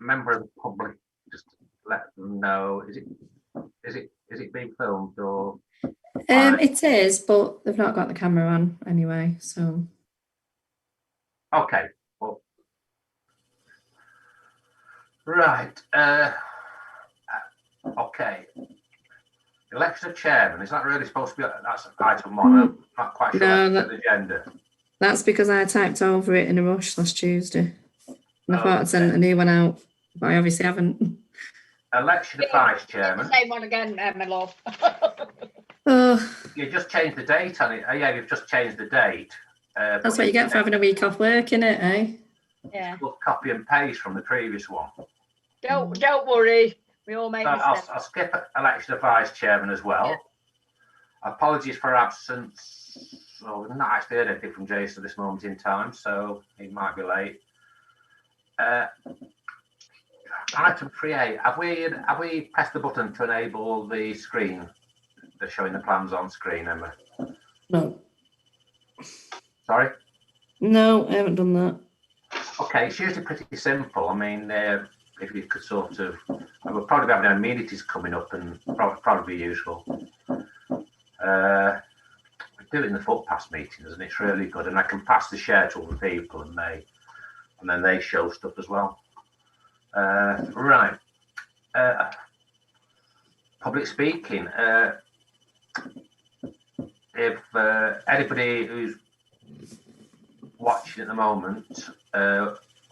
member of the public just let them know? Is it being filmed or? It is, but they've not got the camera on anyway, so. Okay. Well, right. Okay. Election of chairman, is that really supposed to be, that's item 1? I'm not quite sure No, that's the agenda. That's because I typed over it in a rush last Tuesday. And I thought I'd sent a new one out, but I obviously haven't. Election of vice chairman. Same one again, my love. Oh, You just changed the date on it. Oh, yeah, you've just changed the date. that's what you get for having a week off work, innit, eh? Yeah. Copy and paste from the previous one. Don't worry. We all make mistakes. I'll skip election of vice chairman as well. Yeah. Apologies for absence. Well, we've not actually heard anything from Jason at this moment in time, so he might be late. Item 3A. Have we pressed the button to enable the screen? They're showing the plans on screen, Emma. No. Sorry? No, I haven't done that. Okay, it's usually pretty simple. I mean, if you could sort of, we'll probably be having amenities coming up and probably be useful. We do it in the footpass meetings and it's really good. And I can pass the share to other people and then they show stuff as well. Right. Public speaking. If anybody who's watching at the moment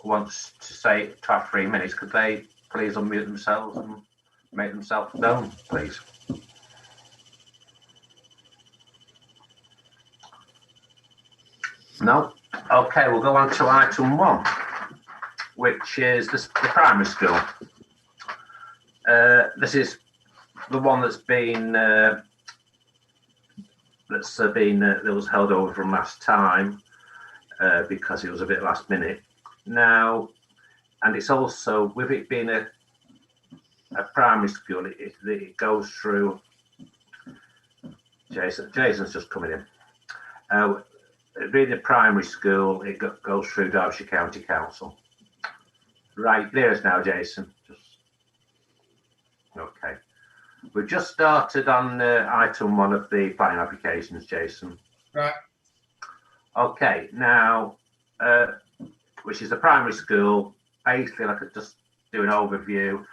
wants to have 3 minutes, could they please unmute themselves and make themselves known, please? No? Okay, we'll go on to item 1, which is the primary school. This is the one that was held over from last time because it was a bit last minute. Now, and it's also, with it being a primary school, it goes through. Jason's just coming in. Being a primary school, it goes through Derbyshire County Council. Right, there's now, Jason. Okay. We've just started on item 1 of the planning applications, Jason. Right. Okay, now, which is the primary school, basically, I could just do an overview.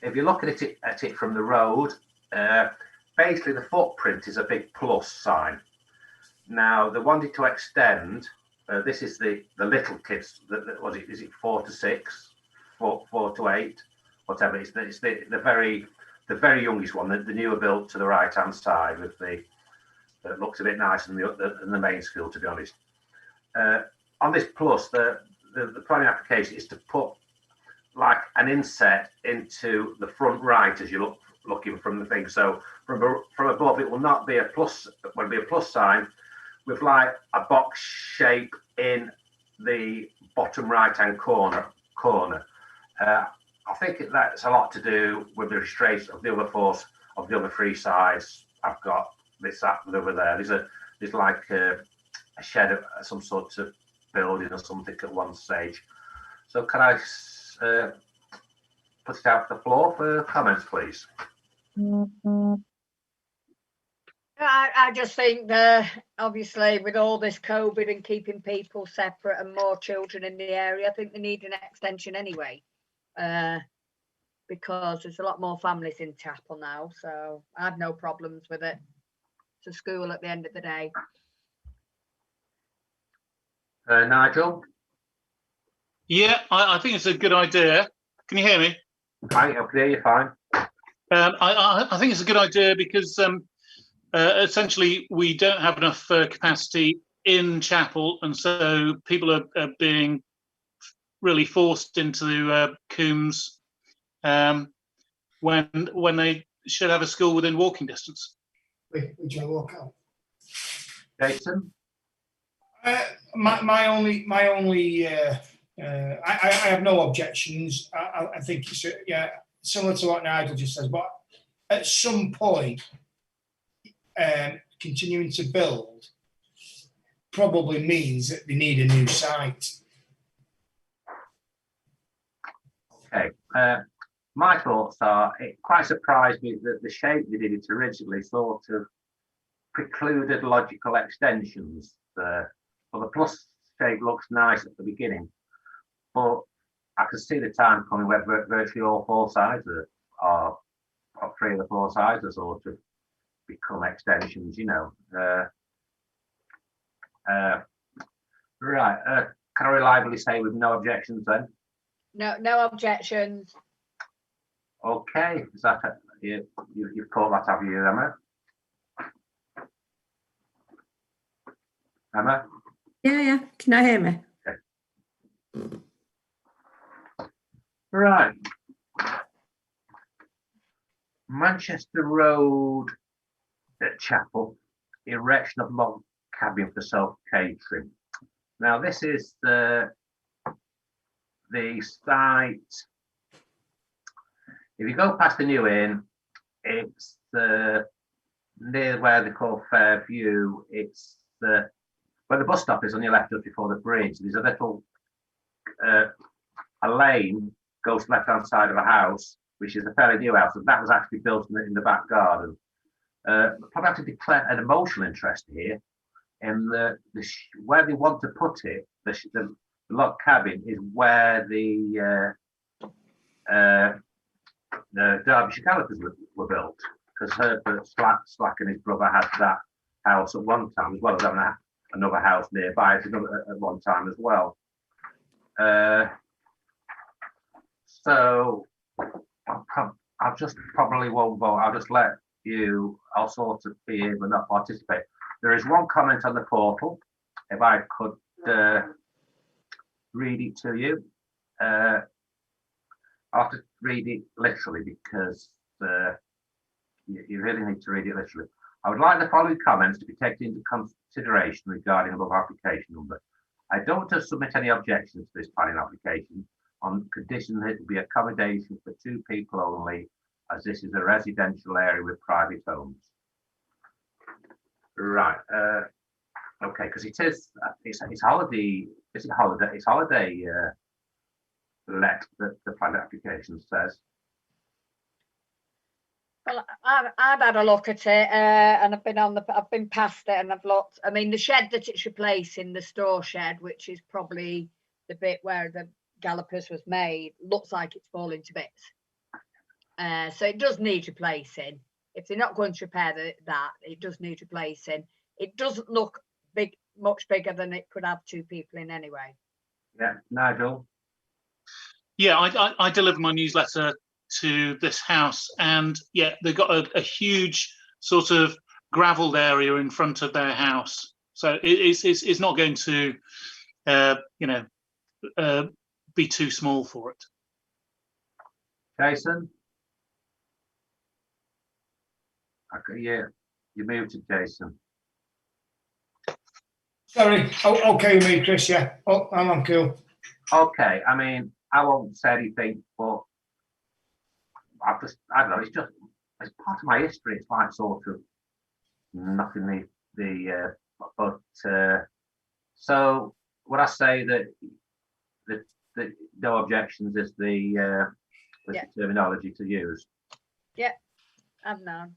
If you look at it from the road, basically the footprint is a big plus sign. Now, they wanted to extend, this is the little kids, is it 4 to 6, 4 to 8, whatever, it's the very youngest one, the newer built to the right hand side with that looks a bit nicer than the main school, to be honest. On this plus, the planning application is to put like an inset into the front right as you looking from the thing. So from above, it will not be a plus, it will be a plus sign with like a box shape in the bottom right hand corner. I think that's a lot to do with the restraints of the other 3 sides. I've got this, that, and over there. There's like a shed of some sort of building or something at one stage. So can I put it out to the floor for comments, please? I just think obviously with all this COVID and keeping people separate and more children in the area, I think they need an extension anyway, because there's a lot more families in Chapel now, so I have no problems with it. It's a school at the end of the day. Nigel? Yeah, I think it's a good idea. Can you hear me? I can hear you fine. I think it's a good idea because essentially we don't have enough capacity in Chapel, and so people are being really forced into Coombs when they should have a school within walking distance. Would you walk out? Jason? My only I have no objections. I think it's similar to what Nigel just says, but at some point continuing to build probably means that they need a new site. Okay, my thoughts are, it quite surprised me that the shape they did it originally sort of precluded logical extensions. Well, the plus shape looks nice at the beginning, but I can see the time coming where virtually all four sides are or three of the four sides are sort of become extensions, you know. Right. Can I reliably say with no objections then? No objections. Okay. Is that you've caught that, have you, Emma? Emma? Yeah. Can I hear me? Right. Manchester Road at Chapel, erection of log cabin for self-catering. Now this is the site. If you go past the new inn, it's near where they call Fairview. It's where the bus stop is on your left just before the bridge. There's a little a lane goes left hand side of a house, which is a fairly new house, and that was actually built in the back garden. Probably have to declare an emotional interest here in where they want to put it. The log cabin is where the Derbyshire Gallopers were built, because Herbert Slack and his brother had that house at one time, as well as having another house nearby at one time as well. So I'll just probably won't vote. I'll just let you, I'll sort of be able to not participate. There is one comment on the portal. If I could read it to you. I'll have to read it literally because you really need to read it literally. I would like the following comments to be taken into consideration regarding above application number. I don't want to submit any objections to this planning application on condition that it will be accommodation for 2 people only, as this is a residential area with private homes. Right. Okay, because it's holiday. Is it holiday? It's holiday let that the planning application says. Well, I've had a look at it, and I've been past it, and I've looked. I mean, the shed that it's replacing, the store shed, which is probably the bit where the Gallopers was made, looks like it's falling to bits. So it does need replacing. If they're not going to repair that, it does need replacing. It doesn't look big, much bigger than it could have 2 people in anyway. Yeah, Nigel. Yeah, I deliver my newsletter to this house, and yeah, they've got a huge sort of gravelled area in front of their house, so it's not going to be too small for it. Jason? Okay, yeah, you moved to Jason. Sorry. Oh, okay with me, Chris. Yeah. Oh, I'm cool. Okay, I mean, I won't say anything, but I don't know, it's part of my history. It's like sort of nothing but so would I say that no objections is the terminology to use? Yeah, I've known.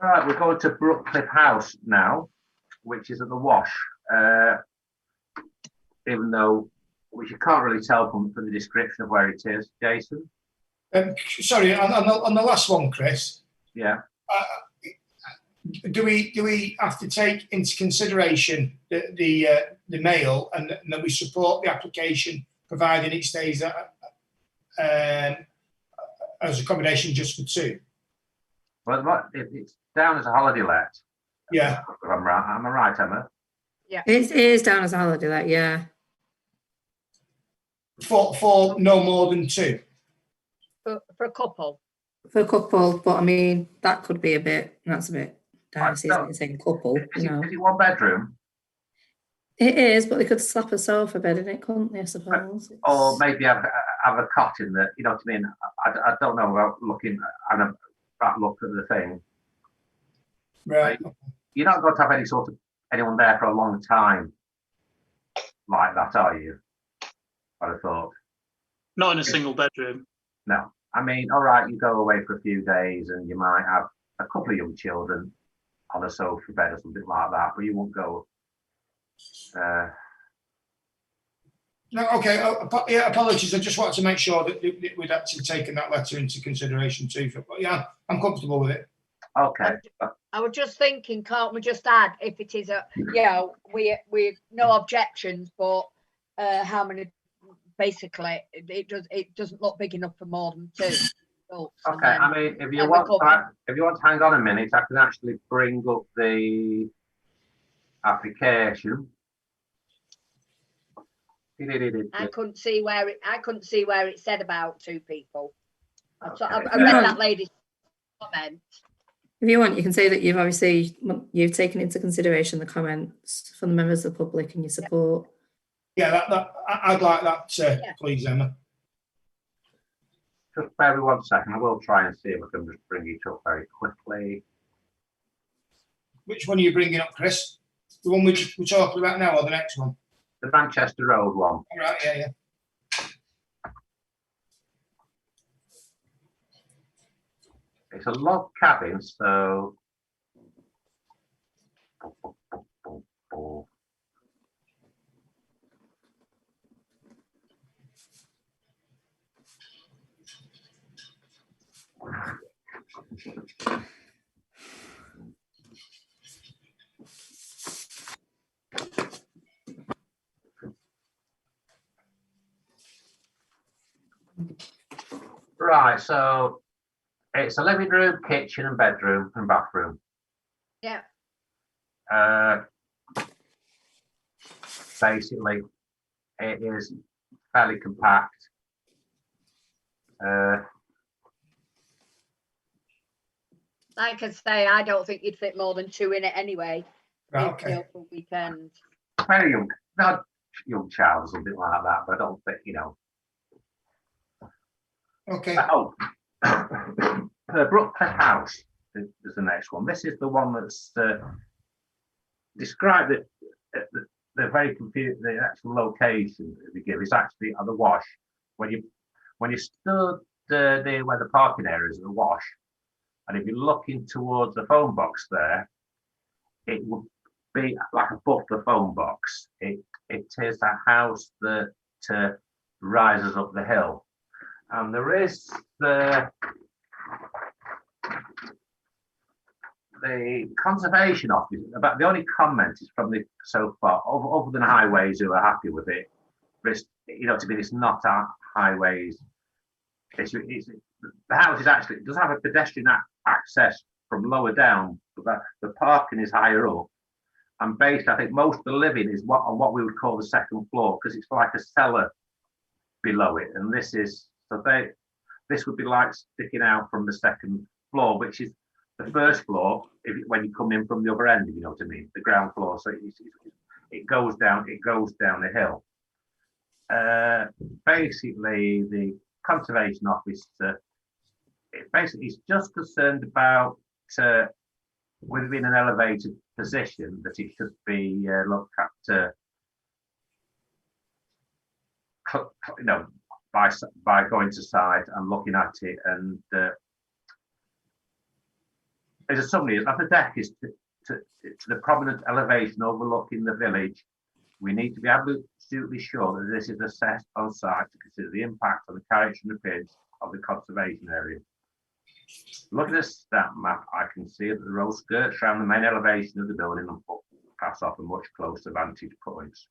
All right, we're going to Brookcliffe House now, which is at the Wash. Even though, which you can't really tell from the description of where it is, Jason. Sorry, on the last one, Chris. Yeah. Do we have to take into consideration the mail, and that we support the application providing it stays as accommodation just for 2? Well, it's down as a holiday let. Yeah. If I'm right. Am I right, Emma? Yeah. It is down as a holiday let, yeah. For no more than 2. For a couple. For a couple, but I mean, that could be that's a bit dicey, isn't it, saying couple, Is it 1 bedroom? It is, but they could slap a sofa bed in it, couldn't they, I suppose? Or maybe have a cot in there, you know what I mean? I don't know about looking at that look at the thing. Right. You're not going to have anyone there for a long time. like that, are you? I'd have thought. Not in a single bedroom. No. I mean, all right, you go away for a few days and you might have a couple of young children on a sofa bed or something like that, but you won't go. No, okay. Yeah, apologies. I just wanted to make sure that we'd actually taken that letter into consideration too. But yeah, I'm comfortable with it. Okay. I was just thinking, can't we just add if it is a, we no objections, but how many? Basically, it doesn't look big enough for more than 2 adults. Okay. I mean, if you want to hang on a minute, I can actually bring up the application. I couldn't see where it said about 2 people. Okay. I read that lady's comment. If you want, you can say that you've taken into consideration the comments from the members of the public and your support. Yeah, I'd like that, please, Emma. Just bear with 1 second. I will try and see if I can just bring it up very quickly. Which one are you bringing up, Chris? The one we're talking about now, or the next one? The Manchester Road one. All right, yeah. It's a log cabin, so. Right, so it's a living room, kitchen, and bedroom and bathroom. Yeah. Basically, it is fairly compact. Like I say, I don't think you'd fit more than 2 in it anyway. Right, okay. For weekend. Very young, not young child or something like that, but I don't think, Okay. Oh, Brookcliffe House is the next one. This is the one that's described it. The very confused. The actual location that they give is actually at the Wash. When you stood near where the parking area is at the Wash, and if you're looking towards the phone box there, it would be like above the phone box. It is a house that rises up the hill. And there is the conservation office. About the only comment is from the so far, other than highways who are happy with it. But it's, to be this not a highways. The house is actually, it does have a pedestrian access from lower down, but the parking is higher up. And based, I think most of the living is on what we would call the second floor, because it's like a cellar below it, and this is. So this would be like sticking out from the second floor, which is the first floor when you come in from the other end, if you know what I mean, the ground floor. So it goes down the hill. Basically, the conservation office is just concerned about within an elevated position that it should be looked at. By going to site and looking at it, and as a summary, as the deck is to the prominent elevation overlooking the village, we need to be absolutely sure that this is assessed on site to consider the impact on the character and appearance of the conservation area. Looking at the stat map, I can see that the road skirts around the main elevation of the building and pass off a much closer vantage points,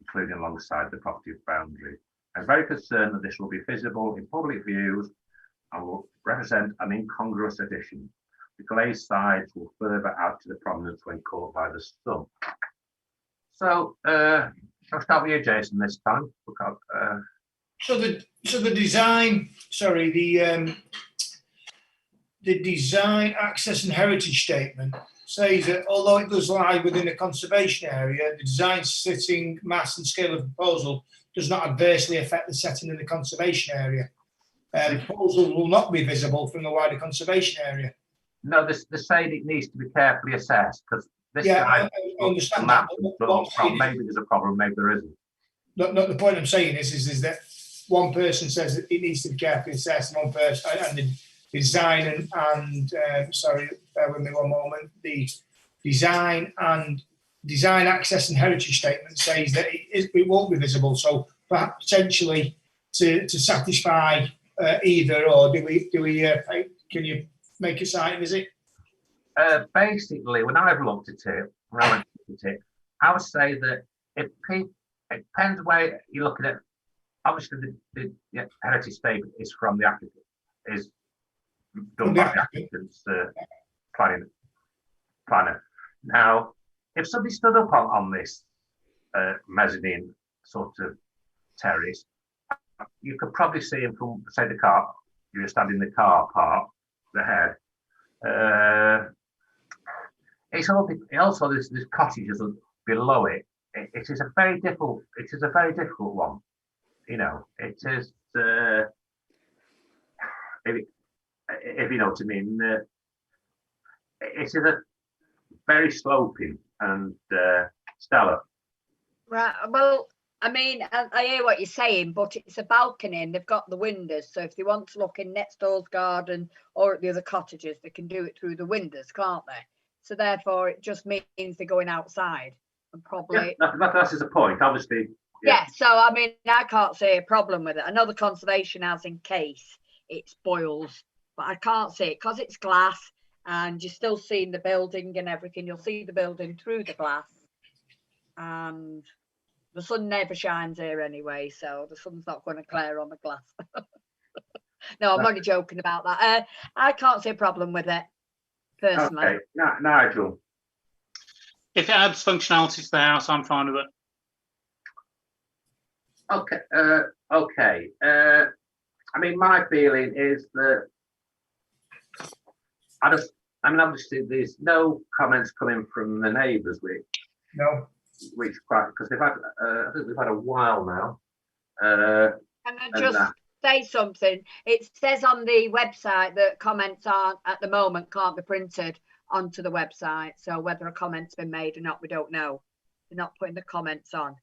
including alongside the property boundary. I'm very concerned that this will be visible in public views and will represent an incongruous addition. The glazed sides will further add to the prominence when caught by the sun. So, I'll start with you, Jason, this time. So the design, the design access and heritage statement says that although it does lie within a conservation area, the design, sitting, mass and scale of proposal does not adversely affect the setting in the conservation area. The proposal will not be visible from the wider conservation area. No, they're saying it needs to be carefully assessed because this Yeah, side I looks understand the that. map But and what thought, I'm saying well, maybe there's a problem, maybe there isn't. the point I'm saying is that one person says that it needs to be carefully assessed, one person, and the design sorry, bear with me one moment. The design access and heritage statement says that it won't be visible. So perhaps potentially to satisfy either, or do we can you make a site visit? Basically, when I've looked at it, I would say that it depends where you're looking at. Obviously, the heritage statement is from the applicant, is done by the applicant's planner. Now, if somebody stood up on this mezzanine sort of terrace, you could probably see him from, say, the car. You're standing in the car park, the head. It's also there's cottages below it. It is a very difficult. It is a very difficult one. You know, it is. If you know what I mean, it is a very sloping and stellar. Right. Well, I mean, I hear what you're saying, but it's a balcony and they've got the windows. So if they want to look in next door's garden or at the other cottages, they can do it through the windows, can't they? So therefore, it just means they're going outside and probably. Yeah, that's the point, obviously. Yeah. So I mean, I can't see a problem with it. I know the conservation has in case it spoils, but I can't see it because it's glass and you're still seeing the building and everything. You'll see the building through the glass, and the sun never shines here anyway, so the sun's not going to glare on the glass. No, I'm only joking about that. I can't see a problem with it personally. Okay, Nigel. If it adds functionality to the house, I'm fine with it. Okay. Okay. I mean, my feeling is that I mean, obviously, there's no comments coming from the neighbours, which quite because they've had. I think we've had a while now. Can I just say something? It says on the website that comments aren't at the moment can't be printed onto the website. So whether a comment's been made or not, we don't know. They're not putting the comments on.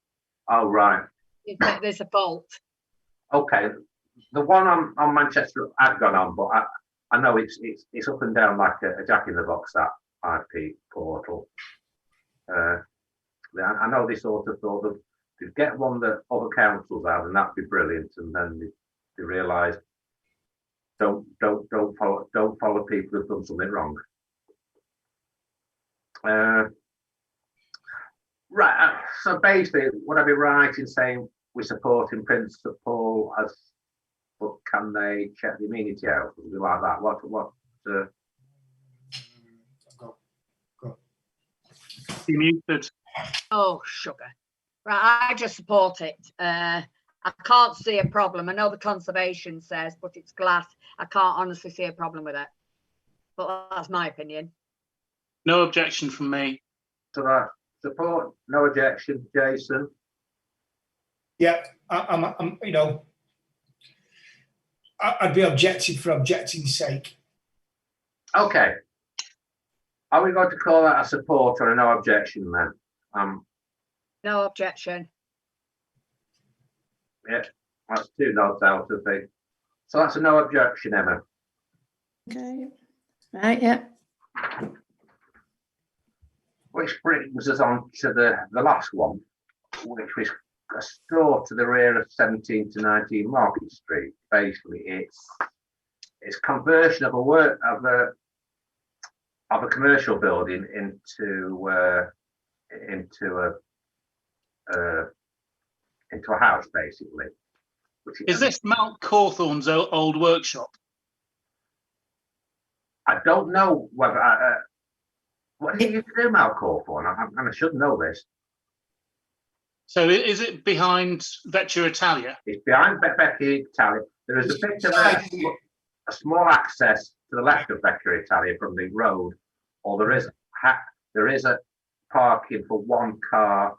Oh right. There's a fault. Okay, the one on Manchester I've gone on, but I know it's up and down like a jack in the box, that IP portal. I know they sort of thought of to get one that other councils have, and that'd be brilliant. And then they realised don't follow people who've done something wrong. Right. So basically, would I be right in saying we support in principle as, but can they check the amenity out? Something like that. What? Go. You muted. Oh, sugar. Right, I just support it. I can't see a problem. I know the conservation says, but it's glass. I can't honestly see a problem with it. But that's my opinion. No objection from me. So that support, no objection, Jason. Yeah, I'm you know, I'd be objecting for objecting's sake. Okay. Are we going to call that a support or a no objection then? No objection. Yeah, that's 2 notes out of it. So that's a no objection, Emma. Okay. Right, yeah. Which brings us on to the last one, which was a store to the rear of 17 to 19 Market Street. Basically, it's conversion of a commercial building into a house, basically. Is this Mount Cawthorne's old workshop? I don't know whether. What did you do, Mount Cawthorne? I should know this. So is it behind Vecchia Italia? It's behind Vecchia Italia. There is a bit of a small access to the left of Vecchia Italia from the road, or there is a parking for one car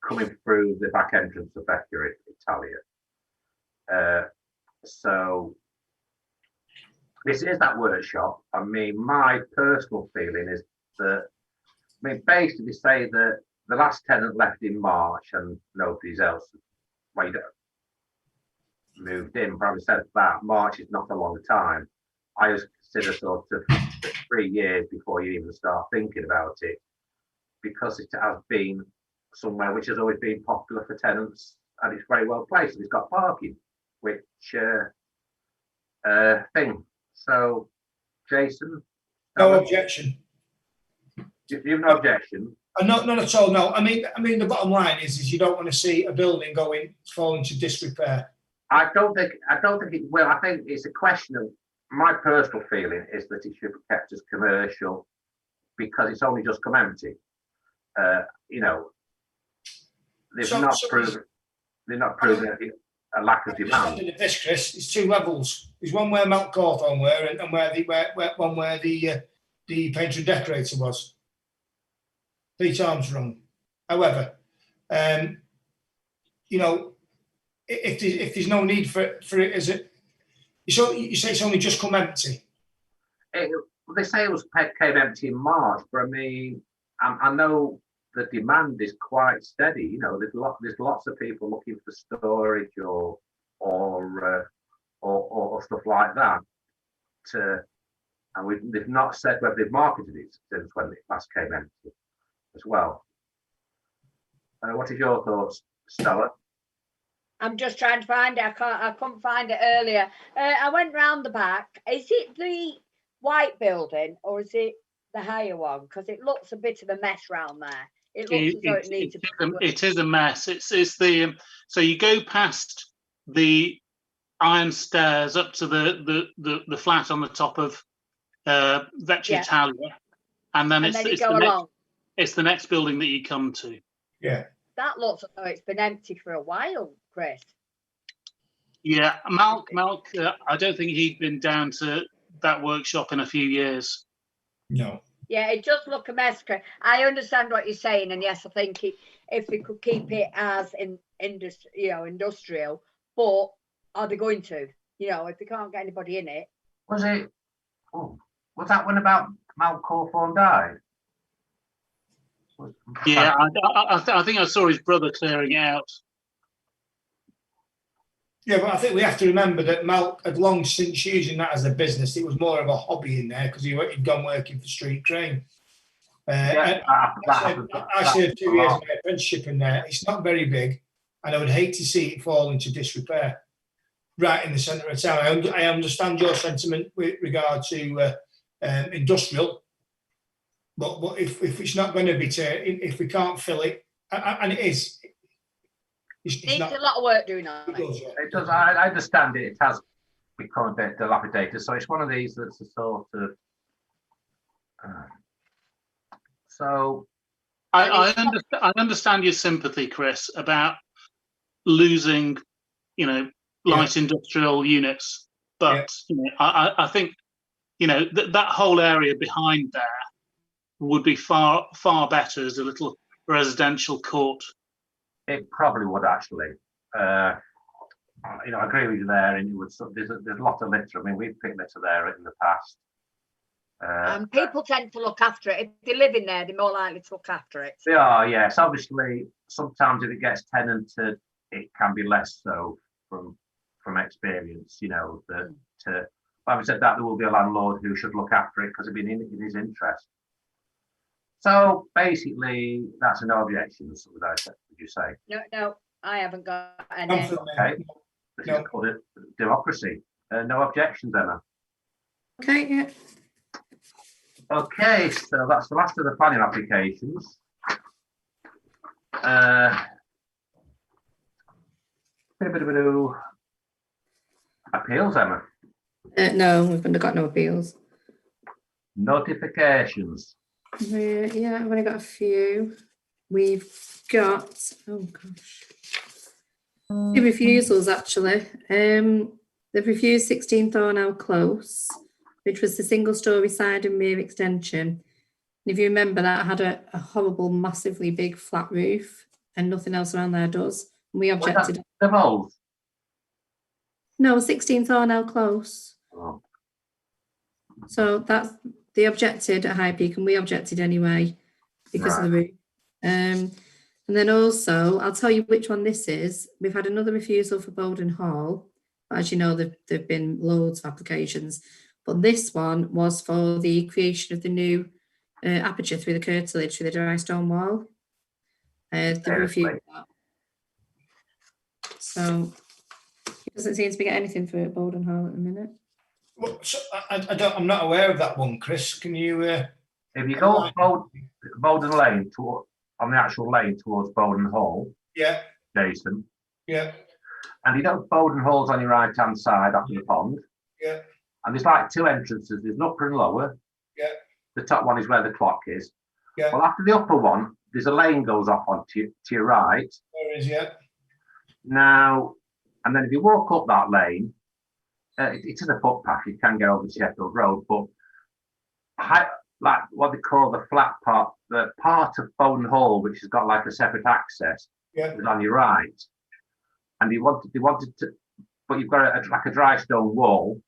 coming through the back entrance of Vecchia Italia. So this is that workshop. I mean, my personal feeling is that I mean, basically say that the last tenant left in March and nobody's else moved in. Probably said that March is not a long time. I just consider sort of 3 years before you even start thinking about it, because it has been somewhere which has always been popular for tenants, and it's very well placed. And it's got parking, which thing. So, Jason, No objection. you have no objection. Not at all. No, I mean, the bottom line is you don't want to see a building fall into disrepair. I don't think it will. I think it's a question of, my personal feeling is that it should be kept as commercial because it's only just come empty. You know, they've not proven a lack of demand. This, Chris, it's 2 levels. There's one where Mount Cawthorne were, and one where the painter and decorator was. 3 times wrong. However, you know, if there's no need for it, is it? You say it's only just come empty. They say it came empty in March, but I mean, I know the demand is quite steady. You know, there's lots of people looking for storage or stuff like that. And they've not said whether they've marketed it since when it last came empty as well. What is your thoughts, Stella? I'm just trying to find it. I couldn't find it earlier. I went round the back. Is it the white building or is it the higher one? Because it looks a bit of a mess round there. It looks as though it needs to be. It is a mess. It's the so you go past the iron stairs up to the flat on the top of Vecchia Italia, and then it's the next building that you come to. Yeah. That looks as though it's been empty for a while, Chris. Yeah, Malk, I don't think he'd been down to that workshop in a few years. No. Yeah, it does look a mess, Chris. I understand what you're saying, and yes, I think if we could keep it as industrial, but are they going to? You know, if they can't get anybody in it. Was that one about Mount Cawthorne died? Yeah, I think I saw his brother clearing it out. Yeah, but I think we have to remember that Malk had long since using that as a business. It was more of a hobby in there because he'd gone working for Street Crane. I served 2 years of my apprenticeship in there. It's not very big, and I would hate to see it fall into disrepair right in the centre of town. I understand your sentiment with regard to industrial. But if it's not going to be, if we can't fill it, and it is, it needs a lot of work doing on it. It does. I understand it. It has become a bit dilapidated, so it's one of these that's a sort of. So, I understand your sympathy, Chris, about losing, light industrial units, but I think, that whole area behind there would be far better as a little residential court. It probably would actually. I agree with you there. And there's a lot of litter. I mean, we've picked litter there in the past. People tend to look after it. If they live in there, they're more likely to look after it. They are, yes. Obviously, sometimes if it gets tenanted, it can be less so from experience. Having said that, there will be a landlord who should look after it because it'd be in his interest. So basically, that's a no objections, would you say? No, I haven't got any. Okay. This is called democracy. No objections, Emma. Okay, yeah. Okay, so that's the last of the planning applications. Appeals, Emma. No, we've got no appeals. Notifications. Yeah, I've only got a few. We've got, oh gosh, 2 refusals actually. They've refused 16 Thornell Close, which was the single-storey side and rear extension. And if you remember, that had a horrible, massively big flat roof, and nothing else around there does. And we objected. No, 16 Thornell Close. Oh. So they objected at High Peak, and we objected anyway. because of the roof. And then also, I'll tell you which one this is. We've had another refusal for Bowden Hall. As you know, there've been loads of applications, but this one was for the creation of the new aperture through the curtilage through the dry stone wall. They refused that. So it doesn't seem to be getting anything for Bowden Hall at the minute. Well, so I'm not aware of that one, Chris. Can you? If you go Bowden Lane on the actual lane towards Bowden Hall, Yeah. Jason, Yeah. and you know Bowden Hall's on your right hand side after the pond. Yeah. And there's like two entrances. There's an upper and lower. Yeah. The top one is where the clock is. Yeah. Well, after the upper one, there's a lane goes off to your right. There is, yeah. Now, and then if you walk up that lane, it's in a footpath. You can get over Sheffield Road, but like what they call the flat part, the part of Bowden Hall, which has got like a separate access, is on your right. And they wanted to, but you've got like a dry stone wall,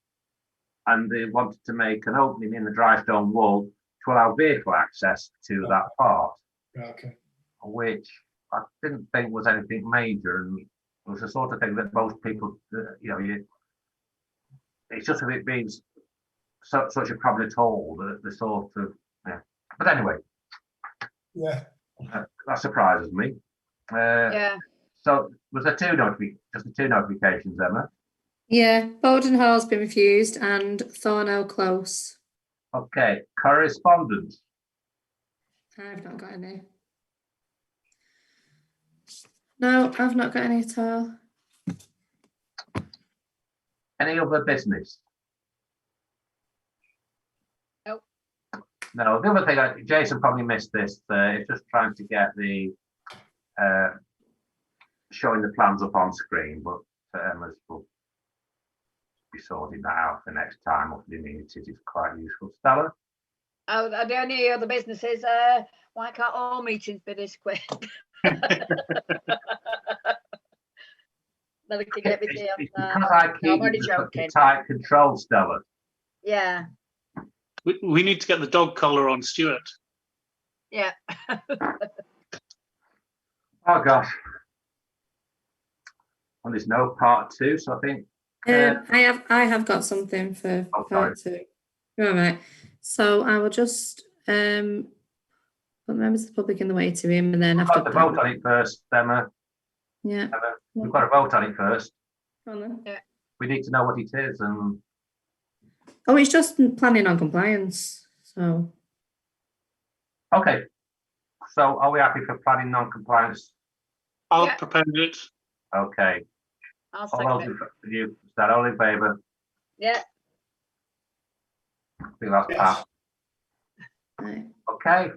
and they wanted to make an opening in the dry stone wall to allow vehicle access to that part. Okay. Which I didn't think was anything major, and it was the sort of thing that most people, it's just of it being such a prominent hall that the sort of, yeah. But anyway, Yeah. that surprises me. Yeah. So was there just the two notifications, Emma? Yeah, Bowden Hall's been refused and Thornell Close. Okay, correspondence. I've not got any. No, I've not got any at all. Any other business? Nope. No, the other thing, Jason probably missed this, it's just trying to get the showing the plans up on screen, but Emma's will be sorting that out for next time. Or the meetings is quite useful. Stella? Oh, the only other business is why can't all meetings be this quick? Then we can get It's busy because on I no, keep I'm only you joking. tight control, Stella. Yeah, We need to get the dog collar on Stuart. yeah. Oh gosh. And there's no part two, so I think I have got something for part two. All right. So I will just put the members of the public in the waiting room, and then we've after got to vote on it first, Emma. Yeah. Emma, we've got to vote on it first. Go on then. We need to know what it is, and Oh, it's just planning on compliance. So okay. So are we happy for planning non-compliance? I'll Yeah. propose it. Okay. I'll All second those it. is that all in favour? Yeah, I think that's Yes. passed. right. Okay.